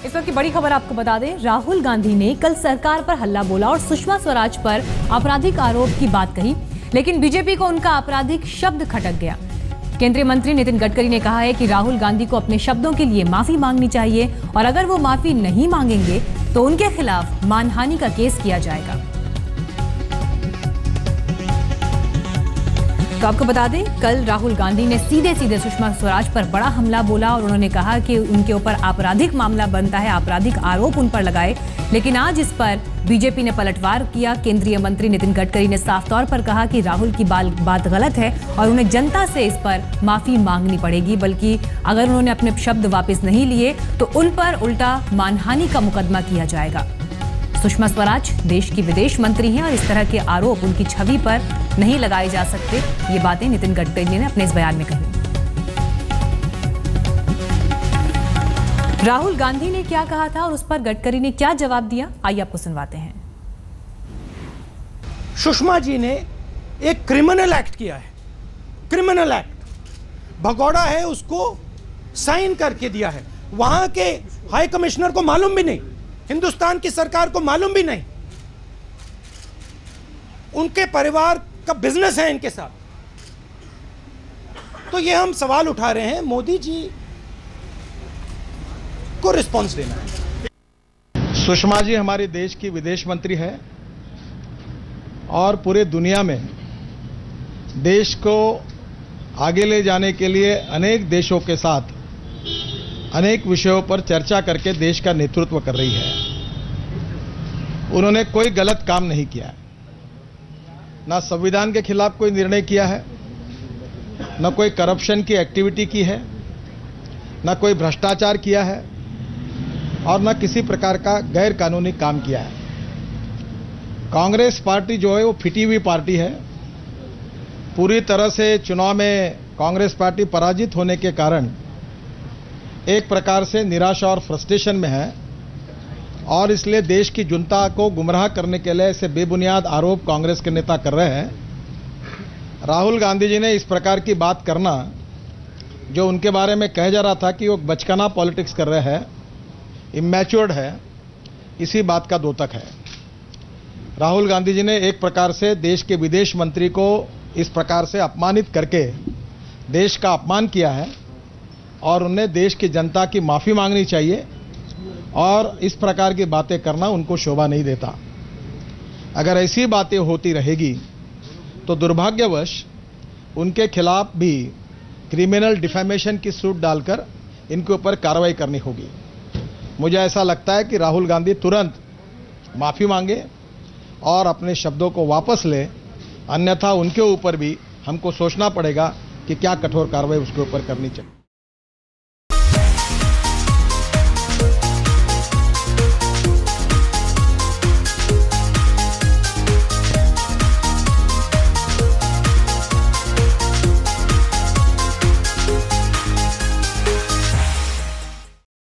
इस वक्त की बड़ी खबर आपको बता दें, राहुल गांधी ने कल सरकार पर हल्ला बोला और सुषमा स्वराज पर आपराधिक आरोप की बात कही, लेकिन बीजेपी को उनका आपराधिक शब्द खटक गया। केंद्रीय मंत्री नितिन गडकरी ने कहा है कि राहुल गांधी को अपने शब्दों के लिए माफी मांगनी चाहिए और अगर वो माफी नहीं मांगेंगे तो उनके खिलाफ मानहानि का केस किया जाएगा। तो आपको बता दें, कल राहुल गांधी ने सीधे सुषमा स्वराज पर बड़ा हमला बोला और उन्होंने कहा कि उनके ऊपर आपराधिक मामला बनता है, आपराधिक आरोप उन पर लगाए। लेकिन आज इस पर बीजेपी ने पलटवार किया। केंद्रीय मंत्री नितिन गडकरी ने साफ तौर पर कहा कि राहुल की बात गलत है और उन्हें जनता से इस पर माफी मांगनी पड़ेगी, बल्कि अगर उन्होंने अपने शब्द वापस नहीं लिए तो उन पर उल्टा मानहानि का मुकदमा किया जाएगा। सुषमा स्वराज देश की विदेश मंत्री हैं और इस तरह के आरोप उनकी छवि पर नहीं लगाए जा सकते। ये बातें नितिन गडकरी ने अपने इस बयान में कही। राहुल गांधी ने क्या कहा था और उस पर गडकरी ने क्या जवाब दिया, आइए आपको सुनवाते हैं। सुषमा जी ने एक क्रिमिनल एक्ट किया है, क्रिमिनल एक्ट भगोड़ा है, उसको साइन करके दिया है। वहां के हाई कमिश्नर को मालूम भी नहीं, हिंदुस्तान की सरकार को मालूम भी नहीं, उनके परिवार का बिजनेस है इनके साथ। तो ये हम सवाल उठा रहे हैं, मोदी जी को रिस्पॉन्स देना है। सुषमा जी हमारे देश की विदेश मंत्री है और पूरे दुनिया में देश को आगे ले जाने के लिए अनेक देशों के साथ अनेक विषयों पर चर्चा करके देश का नेतृत्व कर रही है। उन्होंने कोई गलत काम नहीं किया है, ना संविधान के खिलाफ कोई निर्णय किया है, ना कोई करप्शन की एक्टिविटी की है, ना कोई भ्रष्टाचार किया है और ना किसी प्रकार का गैर कानूनी काम किया है। कांग्रेस पार्टी जो है वो फिटी हुई पार्टी है। पूरी तरह से चुनाव में कांग्रेस पार्टी पराजित होने के कारण एक प्रकार से निराशा और फ्रस्ट्रेशन में है और इसलिए देश की जनता को गुमराह करने के लिए ऐसे बेबुनियाद आरोप कांग्रेस के नेता कर रहे हैं। राहुल गांधी जी ने इस प्रकार की बात करना, जो उनके बारे में कहा जा रहा था कि वो बचकाना पॉलिटिक्स कर रहे हैं, इमैच्योर्ड है, इसी बात का द्योतक है। राहुल गांधी जी ने एक प्रकार से देश के विदेश मंत्री को इस प्रकार से अपमानित करके देश का अपमान किया है और उन्हें देश की जनता की माफ़ी मांगनी चाहिए और इस प्रकार की बातें करना उनको शोभा नहीं देता। अगर ऐसी बातें होती रहेगी तो दुर्भाग्यवश उनके खिलाफ भी क्रिमिनल डिफेमेशन की सूट डालकर इनके ऊपर कार्रवाई करनी होगी। मुझे ऐसा लगता है कि राहुल गांधी तुरंत माफ़ी मांगे और अपने शब्दों को वापस ले, अन्यथा उनके ऊपर भी हमको सोचना पड़ेगा कि क्या कठोर कार्रवाई उसके ऊपर करनी चाहिए।